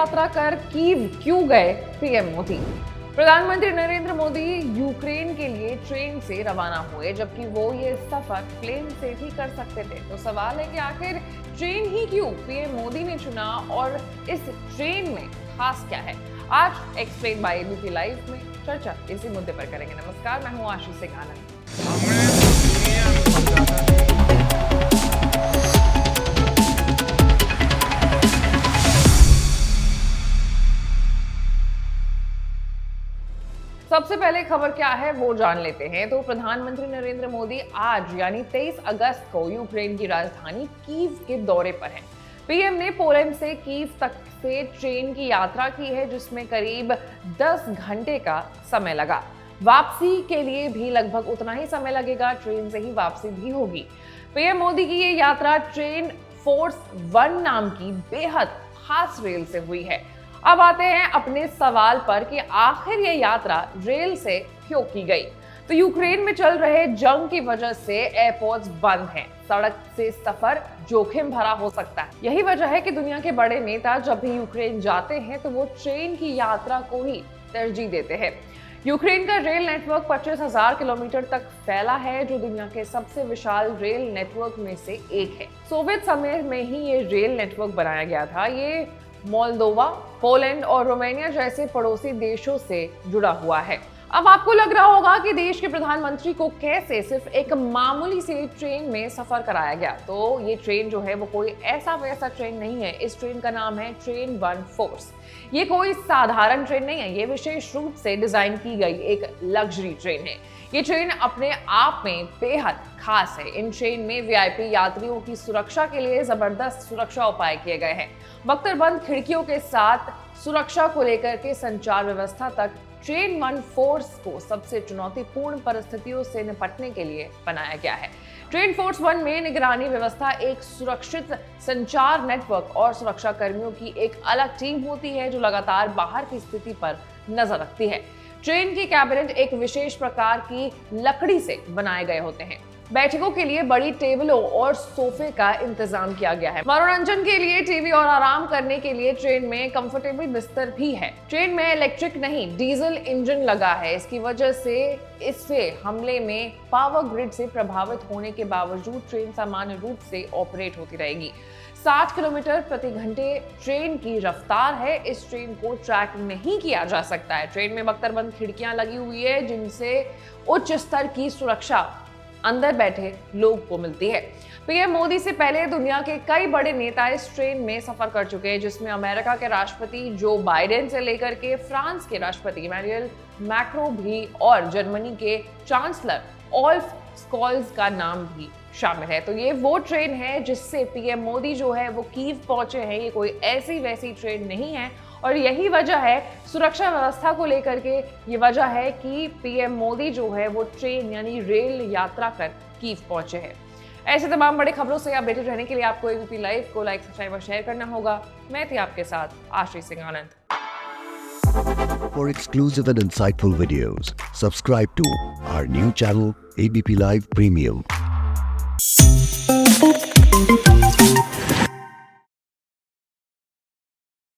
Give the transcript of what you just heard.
यात्रा कर कीव क्यों गए पीएम मोदी? प्रधानमंत्री नरेंद्र मोदी यूक्रेन के लिए ट्रेन से रवाना हुए, जबकि वो ये सफर प्लेन से भी कर सकते थे। तो सवाल है कि आखिर ट्रेन ही क्यों पीएम मोदी ने चुना और इस ट्रेन में खास क्या है? आज एक्सप्लेन बाय एबीपी लाइव में चर्चा इसी मुद्दे पर करेंगे। नमस्कार, मैं हूं आशीष सिंह आनंद। सबसे पहले खबर क्या है वो जान लेते हैं। तो प्रधानमंत्री नरेंद्र मोदी आज यानी 23 अगस्त को यूक्रेन की राजधानी कीव के दौरे पर हैं। पीएम ने पोलैंड से कीव तक से ट्रेन की यात्रा की है, जिसमें करीब 10 घंटे का समय लगा। वापसी के लिए भी लगभग उतना ही समय लगेगा, ट्रेन से ही वापसी भी होगी। पीएम मोदी की ये यात्रा ट्रेन फोर्स 1 नाम की बेहद खास रेल से हुई है। अब आते हैं अपने सवाल पर कि आखिर ये यात्रा रेल से क्यों की गई। तो यूक्रेन में चल रहे जंग की वजह से एयरपोर्ट्स बंद हैं। सड़क से सफर जोखिम भरा हो सकता है। यही वजह है कि दुनिया के बड़े नेता जब भी यूक्रेन जाते हैं तो वो ट्रेन की यात्रा को ही तरजीह देते हैं। यूक्रेन का रेल नेटवर्क 25,000 किलोमीटर तक फैला है, जो दुनिया के सबसे विशाल रेल नेटवर्क में से एक है। सोवियत समय में ही ये रेल नेटवर्क बनाया गया था। ये मोल्दोवा, पोलैंड और रोमानिया जैसे पड़ोसी देशों से जुड़ा हुआ है। अब आपको लग रहा होगा कि देश के प्रधानमंत्री को कैसे सिर्फ एक मामूली सी ट्रेन में सफर कराया गया। तो ये ट्रेन जो है वो कोई ऐसा वैसा ट्रेन नहीं है। इस ट्रेन का नाम है ट्रेन 1 फोर्स। ये कोई साधारण ट्रेन नहीं है, ये विशेष रूप से डिजाइन की गई एक लग्जरी ट्रेन है। ये ट्रेन अपने आप में बेहद खास है। इन ट्रेन में वीआईपी यात्रियों की सुरक्षा के लिए जबरदस्त सुरक्षा उपाय किए गए हैं। बख्तरबंद खिड़कियों के साथ सुरक्षा को लेकर के संचार व्यवस्था तक ट्रेन 1 फोर्स को सबसे चुनौतीपूर्ण परिस्थितियों से निपटने के लिए बनाया गया है। ट्रेन फोर्स 1 में निगरानी व्यवस्था, एक सुरक्षित संचार नेटवर्क और सुरक्षा कर्मियों की एक अलग टीम होती है जो लगातार बाहर की स्थिति पर नजर रखती है। ट्रेन की कैबिनेट एक विशेष प्रकार की लकड़ी से बनाए गए होते हैं। बैठकों के लिए बड़ी टेबलों और सोफे का इंतजाम किया गया है। मनोरंजन के लिए टीवी और आराम करने के लिए ट्रेन में कंफर्टेबल बिस्तर भी है। ट्रेन में इलेक्ट्रिक नहीं, डीजल इंजन लगा है। इसकी वजह से इससे हमले में पावर ग्रिड से प्रभावित होने के बावजूद ट्रेन सामान्य रूप से ऑपरेट होती रहेगी। 60 किलोमीटर प्रति घंटे ट्रेन की रफ्तार है। इस ट्रेन को ट्रैक नहीं किया जा सकता है। ट्रेन में बख्तरबंद खिड़कियां लगी हुई है, जिनसे उच्च स्तर की सुरक्षा अंदर बैठे लोग को मिलती है। पीएम मोदी से पहले दुनिया के कई बड़े नेता इस ट्रेन में सफर कर चुके हैं, जिसमें अमेरिका के राष्ट्रपति जो बाइडेन से लेकर के फ्रांस के राष्ट्रपति इमैनुअल मैक्रों भी और जर्मनी के चांसलर ओल्फ स्कॉल्स का नाम भी शामिल है। तो ये वो ट्रेन है जिससे पीएम मोदी जो है वो कीव पहुंचे हैं। ये कोई ऐसी वैसी ट्रेन नहीं है और यही वजह है सुरक्षा व्यवस्था को लेकर के। ये वजह है कि पीएम मोदी जो है वो ट्रेन यानी रेल यात्रा कर कीव पहुंचे हैं। ऐसे तमाम बड़ी खबरों से अपडेटेड रहने के लिए आपको एबीपी लाइव को लाइक, सब्सक्राइब और शेयर करना होगा। मैं थी आपके साथ आशीष सिंह आनंद। For exclusive and insightful videos, subscribe to our new channel ABP Live Premium.